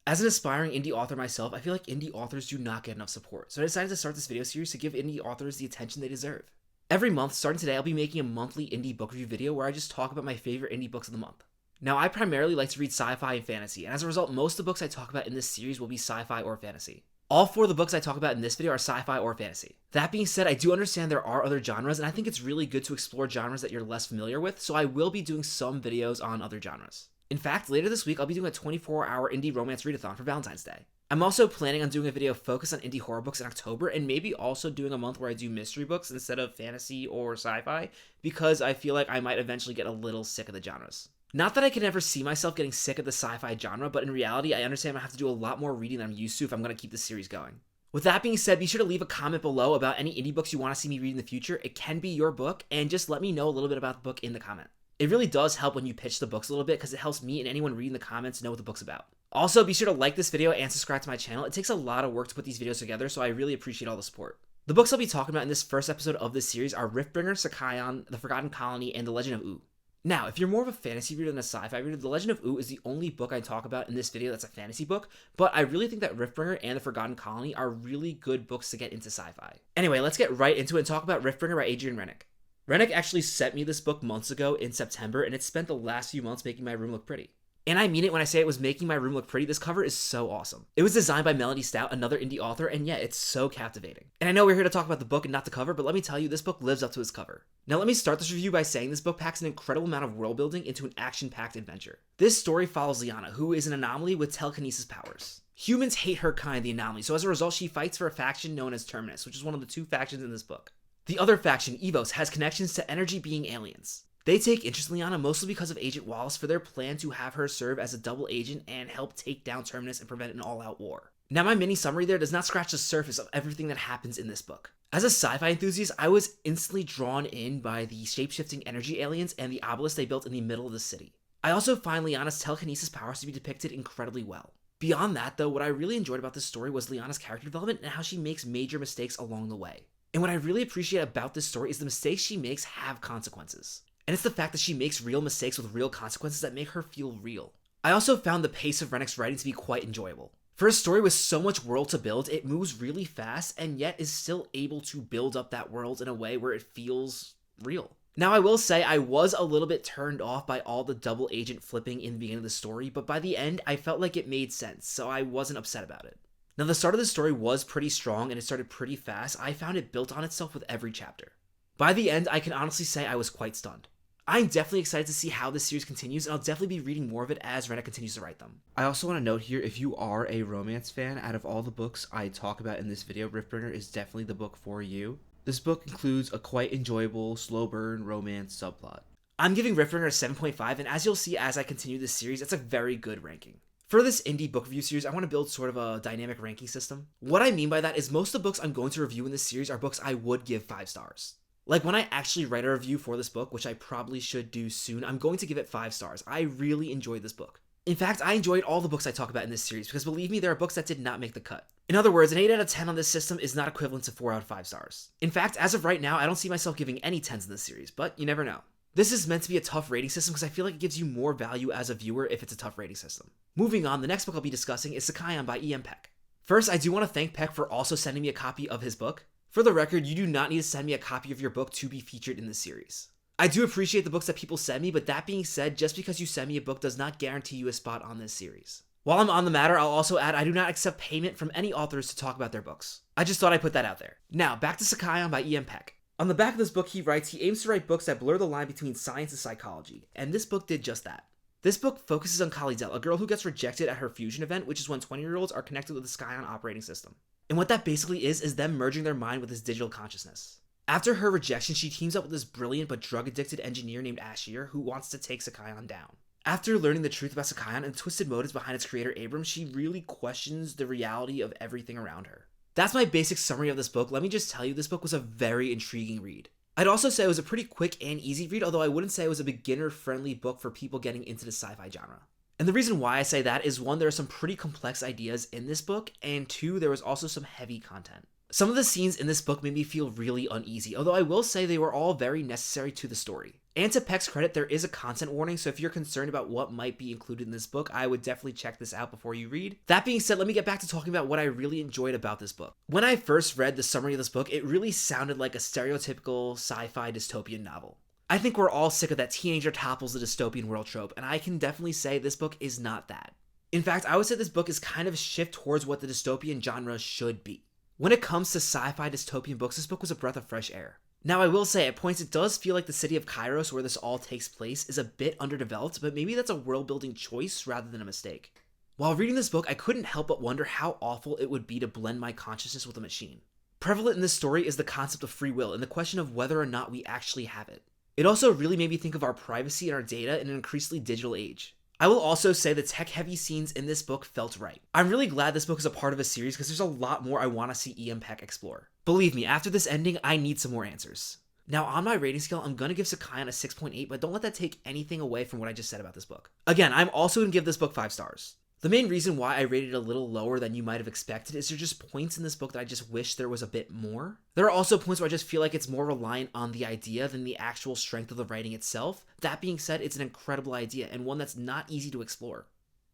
As an aspiring indie author myself, I feel like indie authors do not get enough support, so I decided to start this video series to give indie authors the attention they deserve. Every month, starting today, I'll be making a monthly indie book review video where I just talk about my favorite indie books of the month. Now, I primarily like to read sci-fi and fantasy, and as a result, most of the books I talk about in this series will be sci-fi or fantasy. All 4 of the books I talk about in this video are sci-fi or fantasy. That being said, I do understand there are other genres, and I think it's really good to explore genres that you're less familiar with, so I will be doing some videos on other genres. In fact, later this week, I'll be doing a 24-hour indie romance readathon for Valentine's Day. I'm also planning on doing a video focused on indie horror books in October, and maybe also doing a month where I do mystery books instead of fantasy or sci-fi, because I feel like I might eventually get a little sick of the genres. Not that I can ever see myself getting sick of the sci-fi genre, but in reality, I understand I have to do a lot more reading than I'm used to if I'm going to keep this series going. With that being said, be sure to leave a comment below about any indie books you want to see me read in the future. It can be your book, and just let me know a little bit about the book in the comment. It really does help when you pitch the books a little bit because it helps me and anyone reading the comments know what the book's about. Also, be sure to like this video and subscribe to my channel. It takes a lot of work to put these videos together, so I really appreciate all the support. The books I'll be talking about in this first episode of this series are Riftbringer, SCION, The Forgotten Colony, and The Legend of Wu. Now, if you're more of a fantasy reader than a sci-fi reader, The Legend of Wu is the only book I talk about in this video that's a fantasy book, but I really think that Riftbringer and The Forgotten Colony are really good books to get into sci-fi. Anyway, let's get right into it and talk about Riftbringer by Adrienne Renick. Renick actually sent me this book months ago in September, and it's spent the last few months making my room look pretty. And I mean it when I say it was making my room look pretty. This cover is so awesome. It was designed by Melanie Stout, another indie author, and yeah, it's so captivating. And I know we're here to talk about the book and not the cover, but let me tell you, this book lives up to its cover. Now let me start this review by saying this book packs an incredible amount of world building into an action-packed adventure. This story follows Liana, who is an anomaly with telekinesis powers. Humans hate her kind, the anomaly, so as a result, she fights for a faction known as Terminus, which is one of the 2 factions in this book. The other faction, Evos, has connections to energy-being aliens. They take interest in Liana mostly because of Agent Wallace for their plan to have her serve as a double agent and help take down Terminus and prevent an all-out war. Now my mini summary there does not scratch the surface of everything that happens in this book. As a sci-fi enthusiast, I was instantly drawn in by the shape-shifting energy aliens and the obelisk they built in the middle of the city. I also find Liana's telekinesis powers to be depicted incredibly well. Beyond that though, what I really enjoyed about this story was Liana's character development and how she makes major mistakes along the way. And what I really appreciate about this story is the mistakes she makes have consequences. And it's the fact that she makes real mistakes with real consequences that make her feel real. I also found the pace of Renick's writing to be quite enjoyable. For a story with so much world to build, it moves really fast and yet is still able to build up that world in a way where it feels real. Now I will say I was a little bit turned off by all the double agent flipping in the beginning of the story, but by the end I felt like it made sense, so I wasn't upset about it. Now the start of the story was pretty strong and it started pretty fast. I found it built on itself with every chapter. By the end, I can honestly say I was quite stunned. I'm definitely excited to see how this series continues, and I'll definitely be reading more of it as Ryder continues to write them. I also want to note here, if you are a romance fan, out of all the books I talk about in this video, Riftbringer is definitely the book for you. This book includes a quite enjoyable, slow burn romance subplot. I'm giving Riftbringer a 7.5, and as you'll see as I continue this series, it's a very good ranking. For this indie book review series, I want to build sort of a dynamic ranking system. What I mean by that is most of the books I'm going to review in this series are books I would give 5 stars. Like when I actually write a review for this book, which I probably should do soon, I'm going to give it 5 stars. I really enjoyed this book. In fact, I enjoyed all the books I talk about in this series because believe me, there are books that did not make the cut. In other words, an 8 out of 10 on this system is not equivalent to 4 out of 5 stars. In fact, as of right now, I don't see myself giving any 10s in this series, but you never know. This is meant to be a tough rating system because I feel like it gives you more value as a viewer if it's a tough rating system. Moving on, the next book I'll be discussing is SCION by Peck. First, I do want to thank Peck for also sending me a copy of his book. For the record, you do not need to send me a copy of your book to be featured in this series. I do appreciate the books that people send me, but that being said, just because you send me a book does not guarantee you a spot on this series. While I'm on the matter, I'll also add I do not accept payment from any authors to talk about their books. I just thought I'd put that out there. Now, back to SCION by Peck. On the back of this book, he writes he aims to write books that blur the line between science and psychology, and this book did just that. This book focuses on Kali-Del, a girl who gets rejected at her fusion event, which is when 20-year-olds are connected with the SCION operating system. And what that basically is them merging their mind with this digital consciousness. After her rejection, she teams up with this brilliant but drug-addicted engineer named Ashir who wants to take SCION down. After learning the truth about SCION and the twisted motives behind its creator Abram, she really questions the reality of everything around her. That's my basic summary of this book. Let me just tell you, this book was a very intriguing read. I'd also say it was a pretty quick and easy read, although I wouldn't say it was a beginner-friendly book for people getting into the sci-fi genre. And the reason why I say that is 1, there are some pretty complex ideas in this book, and 2, there was also some heavy content. Some of the scenes in this book made me feel really uneasy, although I will say they were all very necessary to the story. And to Peck's credit, there is a content warning, so if you're concerned about what might be included in this book, I would definitely check this out before you read. That being said, let me get back to talking about what I really enjoyed about this book. When I first read the summary of this book, it really sounded like a stereotypical sci-fi dystopian novel. I think we're all sick of that teenager topples the dystopian world trope, and I can definitely say this book is not that. In fact, I would say this book is kind of a shift towards what the dystopian genre should be. When it comes to sci-fi dystopian books, this book was a breath of fresh air. Now, I will say, at points it does feel like the city of Kairos, where this all takes place, is a bit underdeveloped, but maybe that's a world-building choice rather than a mistake. While reading this book, I couldn't help but wonder how awful it would be to blend my consciousness with a machine. Prevalent in this story is the concept of free will and the question of whether or not we actually have it. It also really made me think of our privacy and our data in an increasingly digital age. I will also say the tech-heavy scenes in this book felt right. I'm really glad this book is a part of a series because there's a lot more I want to see E.M. Peck explore. Believe me, after this ending, I need some more answers. Now, on my rating scale, I'm going to give SCION a 6.8, but don't let that take anything away from what I just said about this book. Again, I'm also going to give this book 5 stars. The main reason why I rated it a little lower than you might have expected is there's just points in this book that I just wish there was a bit more. There are also points where I just feel like it's more reliant on the idea than the actual strength of the writing itself. That being said, it's an incredible idea and one that's not easy to explore.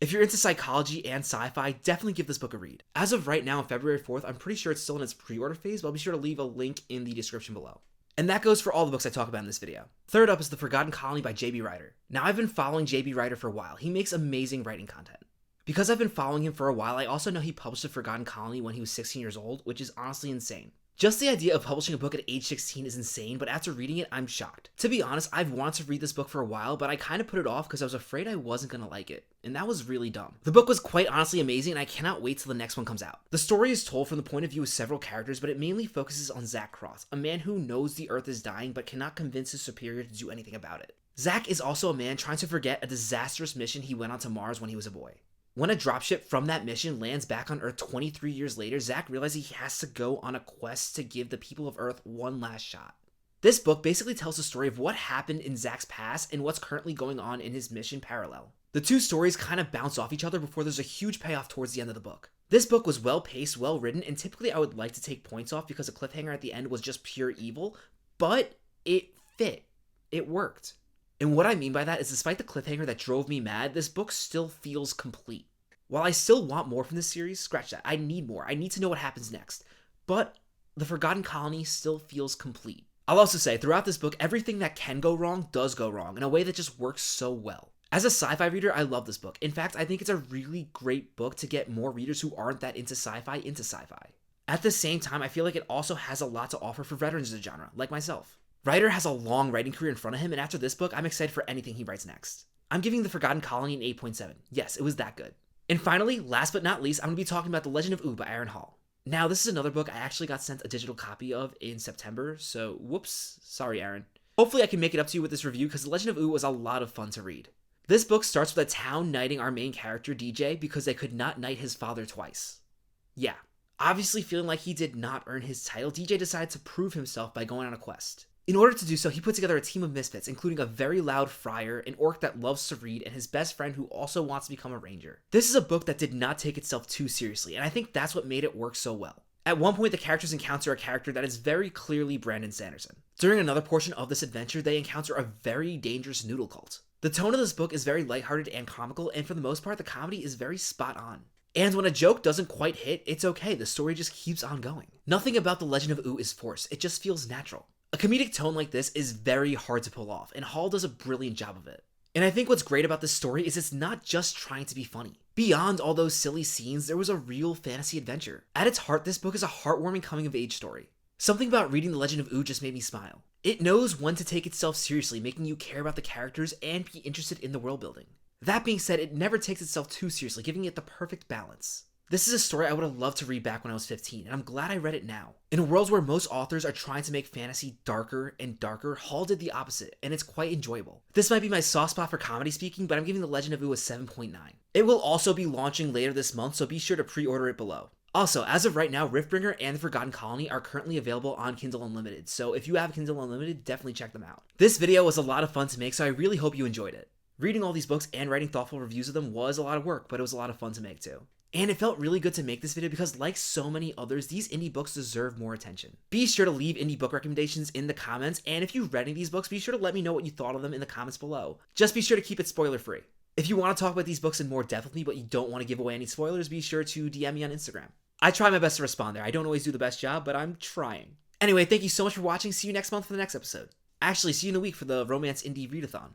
If you're into psychology and sci-fi, definitely give this book a read. As of right now, on February 4th, I'm pretty sure it's still in its pre-order phase, but I'll be sure to leave a link in the description below. And that goes for all the books I talk about in this video. Third up is The Forgotten Colony by J.B. Ryder. Now, I've been following J.B. Ryder for a while. He makes amazing writing content. Because I've been following him for a while, I also know he published The Forgotten Colony when he was 16 years old, which is honestly insane. Just the idea of publishing a book at age 16 is insane, but after reading it, I'm shocked. To be honest, I've wanted to read this book for a while, but I kind of put it off because I was afraid I wasn't going to like it. And that was really dumb. The book was quite honestly amazing, and I cannot wait till the next one comes out. The story is told from the point of view of several characters, but it mainly focuses on Zach Cross, a man who knows the Earth is dying but cannot convince his superior to do anything about it. Zach is also a man trying to forget a disastrous mission he went on to Mars when he was a boy. When a dropship from that mission lands back on Earth 23 years later, Zach realizes he has to go on a quest to give the people of Earth one last shot. This book basically tells the story of what happened in Zach's past and what's currently going on in his mission parallel. The two stories kind of bounce off each other before there's a huge payoff towards the end of the book. This book was well paced, well written, and typically I would like to take points off because a cliffhanger at the end was just pure evil, but it fit. It worked. And what I mean by that is despite the cliffhanger that drove me mad, this book still feels complete. While I still want more from this series, scratch that, I need more. I need to know what happens next. But The Forgotten Colony still feels complete. I'll also say, throughout this book, everything that can go wrong does go wrong in a way that just works so well. As a sci-fi reader, I love this book. In fact, I think it's a really great book to get more readers who aren't that into sci-fi into sci-fi. At the same time, I feel like it also has a lot to offer for veterans of the genre, like myself. Ryder has a long writing career in front of him, and after this book, I'm excited for anything he writes next. I'm giving The Forgotten Colony an 8.7. Yes, it was that good. And finally, last but not least, I'm going to be talking about The Legend of Ooo by Aaron Hall. Now, this is another book I actually got sent a digital copy of in September, so whoops, sorry Aaron. Hopefully I can make it up to you with this review because The Legend of Ooo was a lot of fun to read. This book starts with a town knighting our main character, DJ, because they could not knight his father twice. Yeah, obviously feeling like he did not earn his title, DJ decided to prove himself by going on a quest. In order to do so, he put together a team of misfits, including a very loud friar, an orc that loves to read, and his best friend who also wants to become a ranger. This is a book that did not take itself too seriously, and I think that's what made it work so well. At one point, the characters encounter a character that is very clearly Brandon Sanderson. During another portion of this adventure, they encounter a very dangerous noodle cult. The tone of this book is very lighthearted and comical, and for the most part, the comedy is very spot on. And when a joke doesn't quite hit, it's okay, the story just keeps on going. Nothing about The Legend of Ooo is forced, it just feels natural. A comedic tone like this is very hard to pull off, and Hall does a brilliant job of it. And I think what's great about this story is it's not just trying to be funny. Beyond all those silly scenes, there was a real fantasy adventure. At its heart, this book is a heartwarming coming-of-age story. Something about reading The Legend of Ooo just made me smile. It knows when to take itself seriously, making you care about the characters and be interested in the world building. That being said, it never takes itself too seriously, giving it the perfect balance. This is a story I would have loved to read back when I was 15, and I'm glad I read it now. In a world where most authors are trying to make fantasy darker and darker, Hall did the opposite, and it's quite enjoyable. This might be my soft spot for comedy speaking, but I'm giving The Legend of Ooo a 7.9. It will also be launching later this month, so be sure to pre-order it below. Also, as of right now, Riftbringer and The Forgotten Colony are currently available on Kindle Unlimited, so if you have Kindle Unlimited, definitely check them out. This video was a lot of fun to make, so I really hope you enjoyed it. Reading all these books and writing thoughtful reviews of them was a lot of work, but it was a lot of fun to make too. And it felt really good to make this video because, like so many others, these indie books deserve more attention. Be sure to leave indie book recommendations in the comments, and if you've read any of these books, be sure to let me know what you thought of them in the comments below. Just be sure to keep it spoiler free. If you want to talk about these books in more depth with me, but you don't want to give away any spoilers, be sure to DM me on Instagram. I try my best to respond there. I don't always do the best job, but I'm trying. Anyway, thank you so much for watching. See you next month for the next episode. Actually, see you in a week for the Romance Indie Readathon.